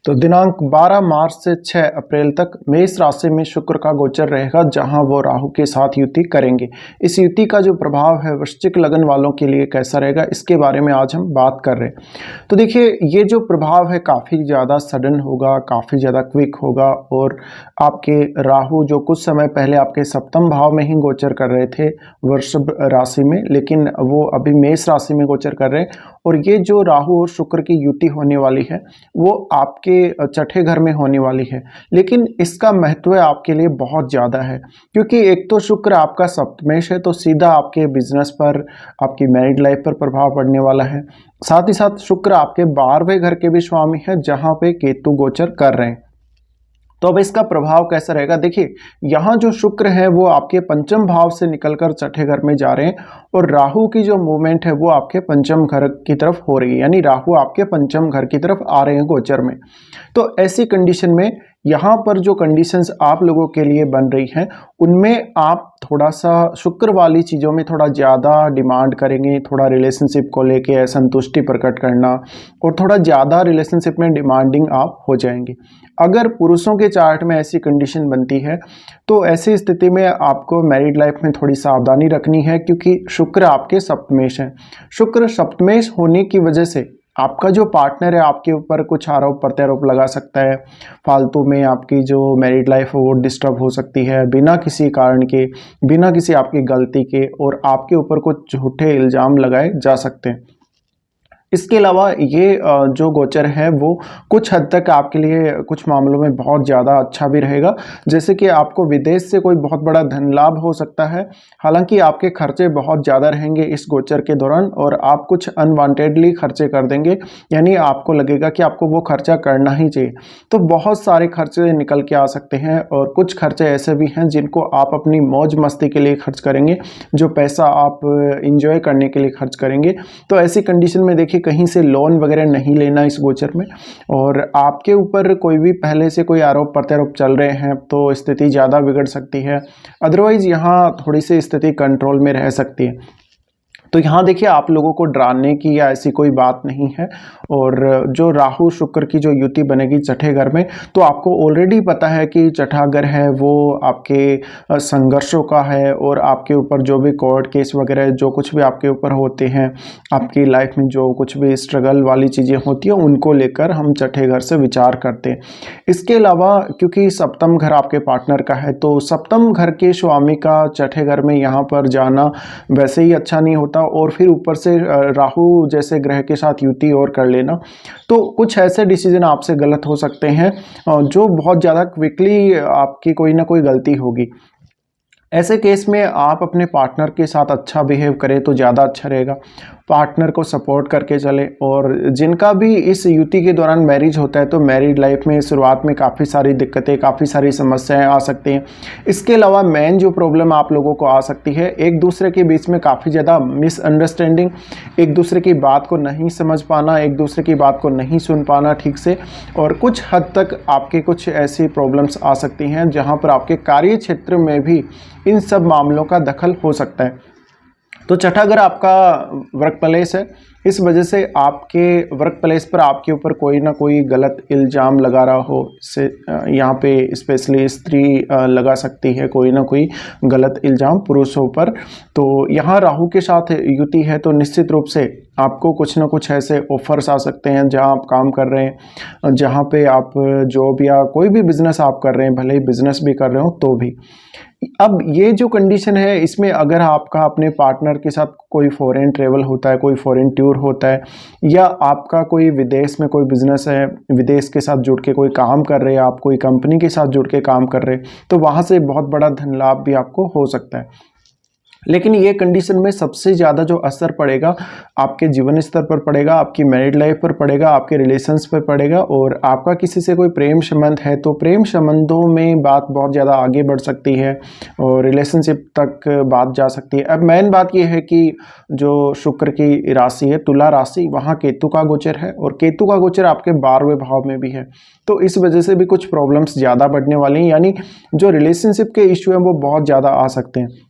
तो दिनांक 12 मार्च से 6 अप्रैल तक मेष राशि में शुक्र का गोचर रहेगा, जहां वो राहु के साथ युति करेंगे। इस युति का जो प्रभाव है वृश्चिक लगन वालों के लिए कैसा रहेगा, इसके बारे में आज हम बात कर रहे हैं। तो देखिए, ये जो प्रभाव है काफ़ी ज़्यादा सडन होगा, काफ़ी ज़्यादा क्विक होगा। और आपके राहु जो कुछ समय पहले आपके सप्तम भाव में ही गोचर कर रहे थे वृषभ राशि में, लेकिन वो अभी मेष राशि में गोचर कर रहे हैं। और ये जो राहु और शुक्र की युति होने वाली है वो आपके छठे घर में होने वाली है, लेकिन इसका महत्व आपके लिए बहुत ज़्यादा है, क्योंकि एक तो शुक्र आपका सप्तमेश है, तो सीधा आपके बिजनेस पर, आपकी मैरिड लाइफ पर प्रभाव पड़ने वाला है। साथ ही साथ शुक्र आपके 12वें घर के भी स्वामी है, जहाँ पे केतु गोचर कर रहे हैं। तो अब इसका प्रभाव कैसा रहेगा, देखिए यहाँ जो शुक्र है वो आपके पंचम भाव से निकलकर छठे घर में जा रहे हैं, और राहु की जो मूवमेंट है वो आपके पंचम घर की तरफ हो रही है, यानी राहु आपके पंचम घर की तरफ आ रहे हैं गोचर में। तो ऐसी कंडीशन में यहाँ पर जो कंडीशंस आप लोगों के लिए बन रही हैं उनमें आप थोड़ा सा शुक्र वाली चीज़ों में थोड़ा ज़्यादा डिमांड करेंगे, थोड़ा रिलेशनशिप को लेके असंतुष्टि प्रकट करना, और थोड़ा ज़्यादा रिलेशनशिप में डिमांडिंग आप हो जाएंगे। अगर पुरुषों के चार्ट में ऐसी कंडीशन बनती है तो ऐसी स्थिति में आपको मैरिड लाइफ में थोड़ी सावधानी रखनी है, क्योंकि शुक्र आपके सप्तमेश है। शुक्र सप्तमेश होने की वजह से आपका जो पार्टनर है आपके ऊपर कुछ आरोप प्रत्यारोप लगा सकता है, फालतू में आपकी जो मैरिड लाइफ है वो डिस्टर्ब हो सकती है बिना किसी कारण के, बिना किसी आपकी गलती के, और आपके ऊपर कुछ झूठे इल्ज़ाम लगाए जा सकते हैं। इसके अलावा ये जो गोचर है वो कुछ हद तक आपके लिए कुछ मामलों में बहुत ज़्यादा अच्छा भी रहेगा, जैसे कि आपको विदेश से कोई बहुत बड़ा धन लाभ हो सकता है। हालांकि आपके खर्चे बहुत ज़्यादा रहेंगे इस गोचर के दौरान, और आप कुछ अनवांटेडली खर्चे कर देंगे, यानी आपको लगेगा कि आपको वो खर्चा करना ही चाहिए। तो बहुत सारे खर्चे निकल के आ सकते हैं, और कुछ खर्चे ऐसे भी हैं जिनको आप अपनी मौज मस्ती के लिए खर्च करेंगे, जो पैसा आप इंजॉय करने के लिए खर्च करेंगे। तो ऐसी कंडीशन में देखिए कहीं से लोन वगैरह नहीं लेना इस गोचर में, और आपके ऊपर कोई भी पहले से कोई आरोप प्रत्यारोप चल रहे हैं तो स्थिति ज़्यादा बिगड़ सकती है। अदरवाइज यहाँ थोड़ी सी स्थिति कंट्रोल में रह सकती है। तो यहाँ देखिए आप लोगों को डराने की या ऐसी कोई बात नहीं है। और जो राहु शुक्र की जो युति बनेगी छठे घर में, तो आपको ऑलरेडी पता है कि छठा घर है वो आपके संघर्षों का है, और आपके ऊपर जो भी कोर्ट केस वगैरह जो कुछ भी आपके ऊपर होते हैं, आपकी लाइफ में जो कुछ भी स्ट्रगल वाली चीज़ें होती हैं उनको लेकर हम छठे घर से विचार करते हैं। इसके अलावा क्योंकि सप्तम घर आपके पार्टनर का है, तो सप्तम घर के स्वामी का छठे घर में यहाँ पर जाना वैसे ही अच्छा नहीं होता, और फिर ऊपर से राहु जैसे ग्रह के साथ युति और कर लेना, तो कुछ ऐसे डिसीजन आपसे गलत हो सकते हैं जो बहुत ज़्यादा क्विकली आपकी कोई ना कोई गलती होगी। ऐसे केस में आप अपने पार्टनर के साथ अच्छा बिहेव करें तो ज़्यादा अच्छा रहेगा, पार्टनर को सपोर्ट करके चले। और जिनका भी इस युति के दौरान मैरिज होता है तो मैरिड लाइफ में शुरुआत में काफ़ी सारी दिक्कतें, काफ़ी सारी समस्याएं आ सकती हैं। इसके अलावा मेन जो प्रॉब्लम आप लोगों को आ सकती है, एक दूसरे के बीच में काफ़ी ज़्यादा मिसअंडरस्टैंडिंग, एक दूसरे की बात को नहीं समझ पाना, एक दूसरे की बात को नहीं सुन पाना ठीक से, और कुछ हद तक आपके कुछ ऐसी प्रॉब्लम्स आ सकती हैं जहाँ पर आपके कार्य क्षेत्र में भी इन सब मामलों का दखल हो सकता है। तो छठा घर आपका वर्क प्लेस है, इस वजह से आपके वर्क प्लेस पर आपके ऊपर कोई ना कोई गलत इल्ज़ाम लगा रहा हो, से यहाँ पे स्पेशली स्त्री लगा सकती है कोई ना कोई गलत इल्ज़ाम पुरुषों पर। तो यहाँ राहु के साथ युति है, तो निश्चित रूप से आपको कुछ ना कुछ ऐसे ऑफर्स आ सकते हैं जहाँ आप काम कर रहे हैं, जहाँ पे आप जॉब या कोई भी बिज़नेस आप कर रहे हैं, भले ही बिज़नेस भी कर रहे हो तो भी। अब ये जो कंडीशन है इसमें अगर आपका अपने पार्टनर के साथ कोई फॉरेन ट्रेवल होता है, कोई फॉरेन टूर होता है, या आपका कोई विदेश में कोई बिजनेस है, विदेश के साथ जुड़ के कोई काम कर रहे हैं, आप कोई कंपनी के साथ जुड़ के काम कर रहे हैं, तो वहाँ से बहुत बड़ा धन लाभ भी आपको हो सकता है। लेकिन ये कंडीशन में सबसे ज़्यादा जो असर पड़ेगा आपके जीवन स्तर पर पड़ेगा, आपकी मैरिड लाइफ पर पड़ेगा, आपके रिलेशंस पर पड़ेगा। और आपका किसी से कोई प्रेम संबंध है तो प्रेम संबंधों में बात बहुत ज़्यादा आगे बढ़ सकती है और रिलेशनशिप तक बात जा सकती है। अब मेन बात ये है कि जो शुक्र की राशि है तुला राशि, वहाँ केतु का गोचर है, और केतु का गोचर आपके 12वें भाव में भी है, तो इस वजह से भी कुछ प्रॉब्लम्स ज़्यादा बढ़ने वाली हैं, यानी जो रिलेशनशिप के इश्यू हैं वो बहुत ज़्यादा आ सकते हैं।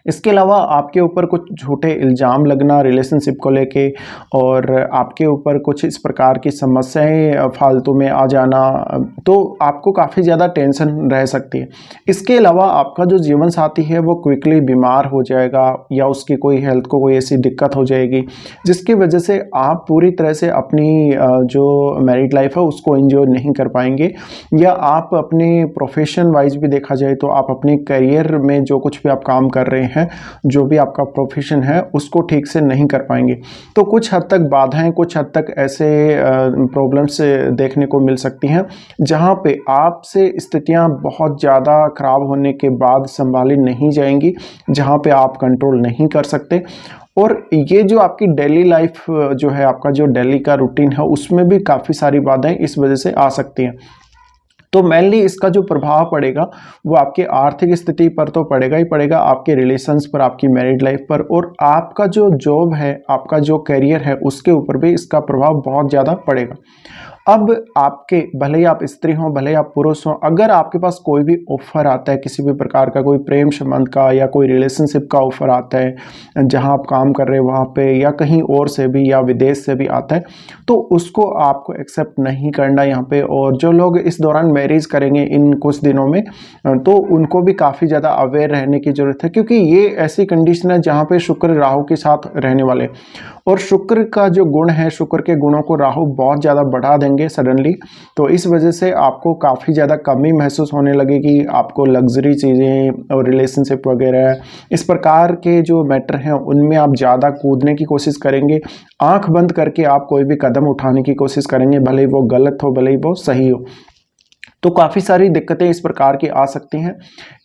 इसके अलावा आपके ऊपर कुछ झूठे इल्ज़ाम लगना रिलेशनशिप को लेके और आपके ऊपर कुछ इस प्रकार की समस्याएं फालतू में आ जाना, तो आपको काफ़ी ज़्यादा टेंशन रह सकती है। इसके अलावा आपका जो जीवन साथी है वो क्विकली बीमार हो जाएगा या उसकी कोई हेल्थ को कोई ऐसी दिक्कत हो जाएगी जिसकी वजह से आप पूरी तरह से अपनी जो मैरिड लाइफ है उसको एंजॉय नहीं कर पाएंगे, या आप अपने प्रोफेशन वाइज भी देखा जाए तो आप अपने करियर में जो कुछ भी आप काम कर रहे हैं, जो भी आपका प्रोफेशन है उसको ठीक से नहीं कर पाएंगे। तो कुछ हद तक बाधाएं, कुछ हद तक ऐसे प्रॉब्लम्स देखने को मिल सकती हैं जहां पे आपसे स्थितियां बहुत ज़्यादा खराब होने के बाद संभाली नहीं जाएंगी, जहां पे आप कंट्रोल नहीं कर सकते। और ये जो आपकी डेली लाइफ जो है, आपका जो डेली का रूटीन है, उसमें भी काफ़ी सारी बाधाएं इस वजह से आ सकती हैं। तो मेनली इसका जो प्रभाव पड़ेगा वो आपकी आर्थिक स्थिति पर तो पड़ेगा ही पड़ेगा, आपके रिलेशंस पर, आपकी मैरिड लाइफ पर, और आपका जो जॉब है, आपका जो करियर है उसके ऊपर भी इसका प्रभाव बहुत ज़्यादा पड़ेगा। अब आपके, भले ही आप स्त्री हों, भले ही आप पुरुष हों, अगर आपके पास कोई भी ऑफर आता है किसी भी प्रकार का, कोई प्रेम संबंध का या कोई रिलेशनशिप का ऑफर आता है जहां आप काम कर रहे हैं वहां पे, या कहीं और से भी या विदेश से भी आता है, तो उसको आपको एक्सेप्ट नहीं करना यहाँ पे। और जो लोग इस दौरान मैरिज करेंगे इन कुछ दिनों में, तो उनको भी काफ़ी ज़्यादा अवेयर रहने की ज़रूरत है, क्योंकि ये ऐसी कंडीशन है जहाँ पे शुक्र राहु के साथ रहने वाले, और शुक्र का जो गुण है, शुक्र के गुणों को राहु बहुत ज़्यादा बढ़ा देंगे सडनली। तो इस वजह से आपको काफ़ी ज़्यादा कमी महसूस होने लगेगी, आपको लग्जरी चीज़ें और रिलेशनशिप वगैरह इस प्रकार के जो मैटर हैं उनमें आप ज़्यादा कूदने की कोशिश करेंगे। आंख बंद करके आप कोई भी कदम उठाने की कोशिश करेंगे, भले ही वो गलत हो, भले ही वो सही हो। तो काफ़ी सारी दिक्कतें इस प्रकार की आ सकती हैं।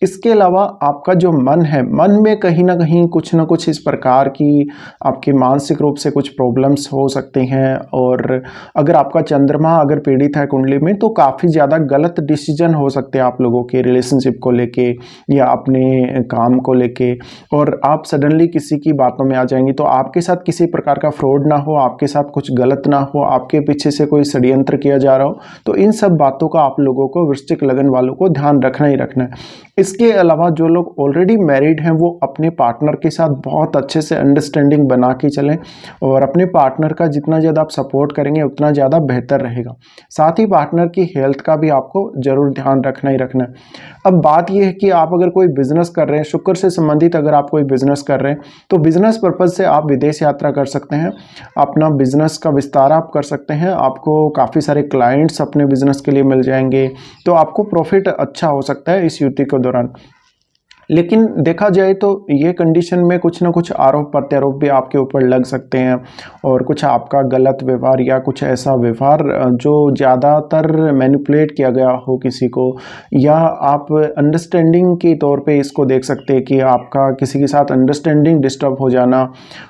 इसके अलावा आपका जो मन है, मन में कहीं ना कहीं कुछ ना कुछ इस प्रकार की आपकी मानसिक रूप से कुछ प्रॉब्लम्स हो सकती हैं। और अगर आपका चंद्रमा अगर पीड़ित है कुंडली में, तो काफ़ी ज़्यादा गलत डिसीजन हो सकते हैं आप लोगों के रिलेशनशिप को लेके या अपने काम को लेके, और आप सडनली किसी की बातों में आ जाएंगी। तो आपके साथ किसी प्रकार का फ्रॉड ना हो, आपके साथ कुछ गलत ना हो, आपके पीछे से कोई षड्यंत्र किया जा रहा हो, तो इन सब बातों का आप लोगों को, वृश्चिक लगन वालों को ध्यान रखना ही रखना है। इसके अलावा जो लोग ऑलरेडी मैरिड हैं वो अपने पार्टनर के साथ बहुत अच्छे से अंडरस्टैंडिंग बना के चलें, और अपने पार्टनर का जितना ज़्यादा आप सपोर्ट करेंगे उतना ज़्यादा बेहतर रहेगा। साथ ही पार्टनर की हेल्थ का भी आपको ज़रूर ध्यान रखना ही रखना है। अब बात यह है कि आप अगर कोई बिजनेस कर रहे हैं, शुक्र से संबंधित अगर आप कोई बिजनेस कर रहे हैं, तो बिजनेस पर्पज से आप विदेश यात्रा कर सकते हैं, अपना बिजनेस का विस्तार आप कर सकते हैं, आपको काफ़ी सारे क्लाइंट्स अपने बिजनेस के लिए मिल जाएंगे, तो आपको प्रॉफिट अच्छा हो सकता है इस युति के दौरान। लेकिन देखा जाए तो ये कंडीशन में कुछ ना कुछ आरोप प्रत्यारोप भी आपके ऊपर लग सकते हैं, और कुछ आपका गलत व्यवहार या कुछ ऐसा व्यवहार जो ज़्यादातर मैनिपुलेट किया गया हो किसी को, या आप अंडरस्टैंडिंग के तौर पे इसको देख सकते हैं कि आपका किसी के साथ अंडरस्टैंडिंग डिस्टर्ब हो जाना।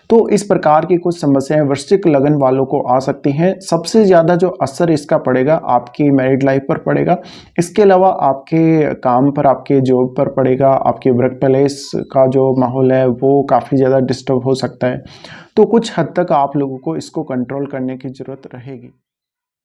तो इस प्रकार की कुछ समस्याएं वृश्चिक लगन वालों को आ सकती हैं। सबसे ज़्यादा जो असर इसका पड़ेगा आपकी मैरिड लाइफ पर पड़ेगा, इसके अलावा आपके काम पर, आपके जॉब पर पड़ेगा, आपके वर्क प्लेस का जो माहौल है वो काफ़ी ज़्यादा डिस्टर्ब हो सकता है। तो कुछ हद तक आप लोगों को इसको कंट्रोल करने की ज़रूरत रहेगी।